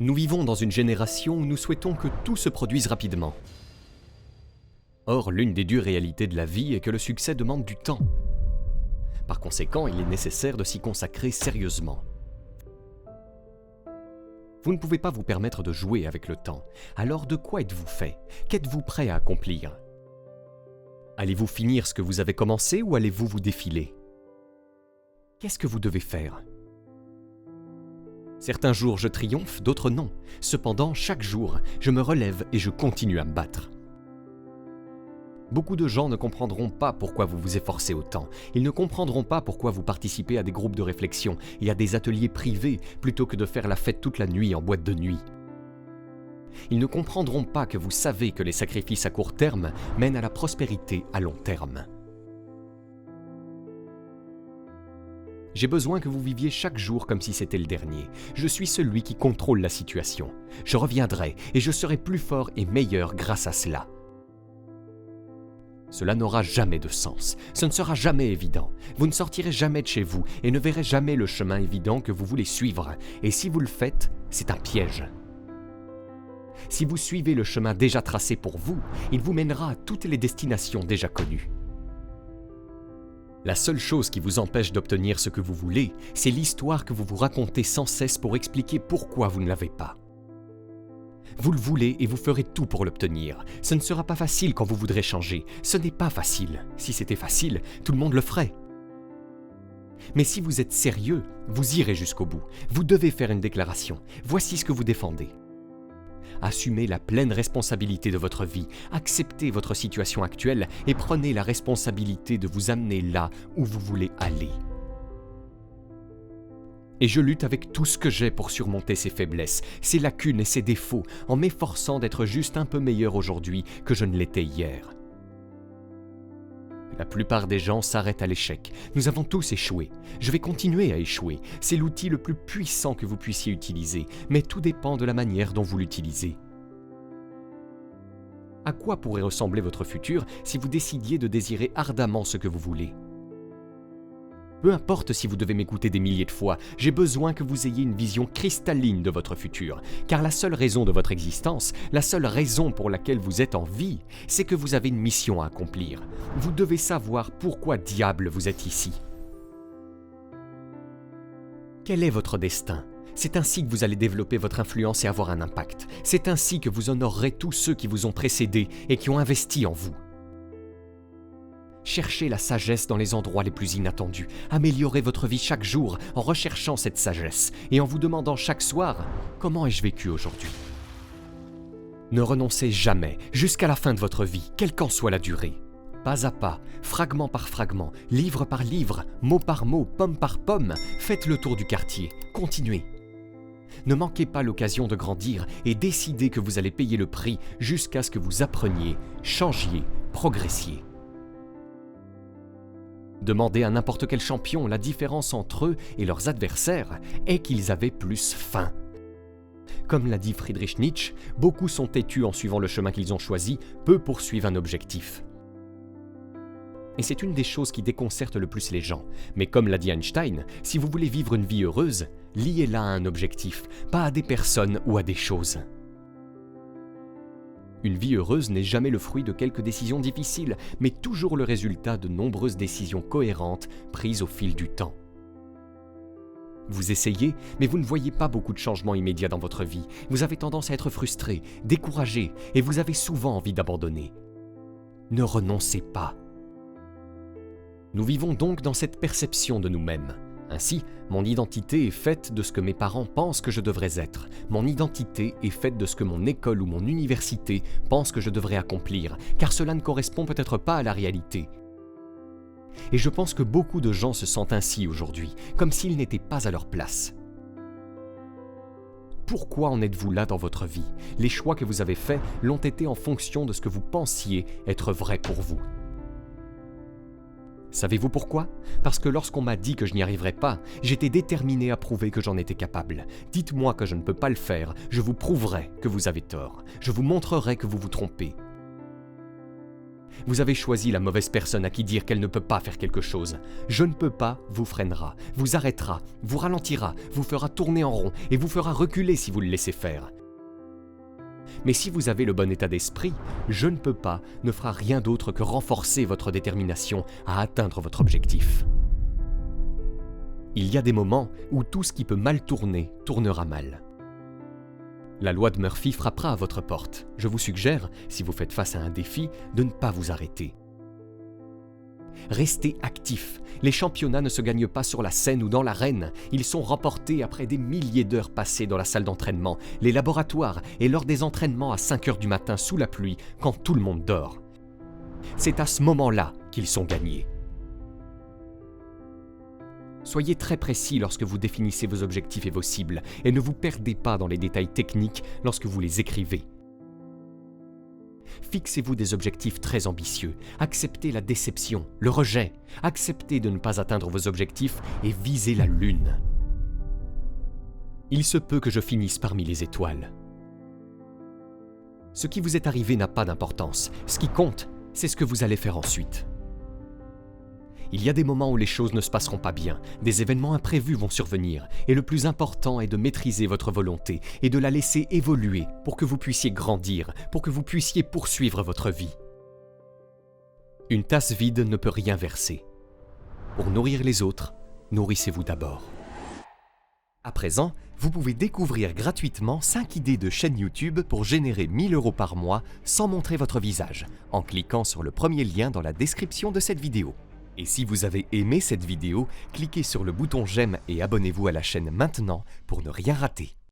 Nous vivons dans une génération où nous souhaitons que tout se produise rapidement. Or, l'une des dures réalités de la vie est que le succès demande du temps. Par conséquent, il est nécessaire de s'y consacrer sérieusement. Vous ne pouvez pas vous permettre de jouer avec le temps. Alors de quoi êtes-vous fait? Qu'êtes-vous prêt à accomplir? Allez-vous finir ce que vous avez commencé ou allez-vous vous défiler? Qu'est-ce que vous devez faire? Certains jours je triomphe, d'autres non. Cependant, chaque jour, je me relève et je continue à me battre. Beaucoup de gens ne comprendront pas pourquoi vous vous efforcez autant. Ils ne comprendront pas pourquoi vous participez à des groupes de réflexion et à des ateliers privés plutôt que de faire la fête toute la nuit en boîte de nuit. Ils ne comprendront pas que vous savez que les sacrifices à court terme mènent à la prospérité à long terme. J'ai besoin que vous viviez chaque jour comme si c'était le dernier. Je suis celui qui contrôle la situation. Je reviendrai et je serai plus fort et meilleur grâce à cela. Cela n'aura jamais de sens. Ce ne sera jamais évident. Vous ne sortirez jamais de chez vous et ne verrez jamais le chemin évident que vous voulez suivre. Et si vous le faites, c'est un piège. Si vous suivez le chemin déjà tracé pour vous, il vous mènera à toutes les destinations déjà connues. La seule chose qui vous empêche d'obtenir ce que vous voulez, c'est l'histoire que vous vous racontez sans cesse pour expliquer pourquoi vous ne l'avez pas. Vous le voulez et vous ferez tout pour l'obtenir. Ce ne sera pas facile quand vous voudrez changer. Ce n'est pas facile. Si c'était facile, tout le monde le ferait. Mais si vous êtes sérieux, vous irez jusqu'au bout. Vous devez faire une déclaration. Voici ce que vous défendez. Assumez la pleine responsabilité de votre vie, acceptez votre situation actuelle et prenez la responsabilité de vous amener là où vous voulez aller. Et je lutte avec tout ce que j'ai pour surmonter ces faiblesses, ces lacunes et ces défauts, en m'efforçant d'être juste un peu meilleur aujourd'hui que je ne l'étais hier. La plupart des gens s'arrêtent à l'échec. Nous avons tous échoué. Je vais continuer à échouer. C'est l'outil le plus puissant que vous puissiez utiliser, mais tout dépend de la manière dont vous l'utilisez. À quoi pourrait ressembler votre futur si vous décidiez de désirer ardemment ce que vous voulez? Peu importe si vous devez m'écouter des milliers de fois, j'ai besoin que vous ayez une vision cristalline de votre futur, car la seule raison de votre existence, la seule raison pour laquelle vous êtes en vie, c'est que vous avez une mission à accomplir. Vous devez savoir pourquoi diable vous êtes ici. Quel est votre destin? C'est ainsi que vous allez développer votre influence et avoir un impact. C'est ainsi que vous honorerez tous ceux qui vous ont précédés et qui ont investi en vous. Cherchez la sagesse dans les endroits les plus inattendus. Améliorez votre vie chaque jour en recherchant cette sagesse et en vous demandant chaque soir « Comment ai-je vécu aujourd'hui ?» Ne renoncez jamais, jusqu'à la fin de votre vie, quelle qu'en soit la durée. Pas à pas, fragment par fragment, livre par livre, mot par mot, pomme par pomme, faites le tour du quartier, continuez. Ne manquez pas l'occasion de grandir et décidez que vous allez payer le prix jusqu'à ce que vous appreniez, changiez, progressiez. Demandez à n'importe quel champion, la différence entre eux et leurs adversaires est qu'ils avaient plus faim. Comme l'a dit Friedrich Nietzsche, beaucoup sont têtus en suivant le chemin qu'ils ont choisi, peu poursuivent un objectif. Et c'est une des choses qui déconcerte le plus les gens. Mais comme l'a dit Einstein, si vous voulez vivre une vie heureuse, liez-la à un objectif, pas à des personnes ou à des choses. Une vie heureuse n'est jamais le fruit de quelques décisions difficiles, mais toujours le résultat de nombreuses décisions cohérentes prises au fil du temps. Vous essayez, mais vous ne voyez pas beaucoup de changements immédiats dans votre vie. Vous avez tendance à être frustré, découragé, et vous avez souvent envie d'abandonner. Ne renoncez pas. Nous vivons donc dans cette perception de nous-mêmes. Ainsi, mon identité est faite de ce que mes parents pensent que je devrais être. Mon identité est faite de ce que mon école ou mon université pense que je devrais accomplir, car cela ne correspond peut-être pas à la réalité. Et je pense que beaucoup de gens se sentent ainsi aujourd'hui, comme s'ils n'étaient pas à leur place. Pourquoi en êtes-vous là dans votre vie? Les choix que vous avez faits l'ont été en fonction de ce que vous pensiez être vrai pour vous. Savez-vous pourquoi? Parce que lorsqu'on m'a dit que je n'y arriverais pas, j'étais déterminé à prouver que j'en étais capable. Dites-moi que je ne peux pas le faire, je vous prouverai que vous avez tort. Je vous montrerai que vous vous trompez. Vous avez choisi la mauvaise personne à qui dire qu'elle ne peut pas faire quelque chose. Je ne peux pas vous freinera, vous arrêtera, vous ralentira, vous fera tourner en rond et vous fera reculer si vous le laissez faire. Mais si vous avez le bon état d'esprit, je ne peux pas ne fera rien d'autre que renforcer votre détermination à atteindre votre objectif. Il y a des moments où tout ce qui peut mal tourner, tournera mal. La loi de Murphy frappera à votre porte. Je vous suggère, si vous faites face à un défi, de ne pas vous arrêter. Restez actif. Les championnats ne se gagnent pas sur la scène ou dans l'arène. Ils sont remportés après des milliers d'heures passées dans la salle d'entraînement, les laboratoires et lors des entraînements à 5 heures du matin sous la pluie, quand tout le monde dort. C'est à ce moment-là qu'ils sont gagnés. Soyez très précis lorsque vous définissez vos objectifs et vos cibles, et ne vous perdez pas dans les détails techniques lorsque vous les écrivez. Fixez-vous des objectifs très ambitieux, acceptez la déception, le rejet, acceptez de ne pas atteindre vos objectifs et visez la lune. Il se peut que je finisse parmi les étoiles. Ce qui vous est arrivé n'a pas d'importance. Ce qui compte, c'est ce que vous allez faire ensuite. Il y a des moments où les choses ne se passeront pas bien, des événements imprévus vont survenir, et le plus important est de maîtriser votre volonté et de la laisser évoluer pour que vous puissiez grandir, pour que vous puissiez poursuivre votre vie. Une tasse vide ne peut rien verser. Pour nourrir les autres, nourrissez-vous d'abord. À présent, vous pouvez découvrir gratuitement 5 idées de chaîne YouTube pour générer 1 000 € par mois sans montrer votre visage, en cliquant sur le premier lien dans la description de cette vidéo. Et si vous avez aimé cette vidéo, cliquez sur le bouton j'aime et abonnez-vous à la chaîne maintenant pour ne rien rater.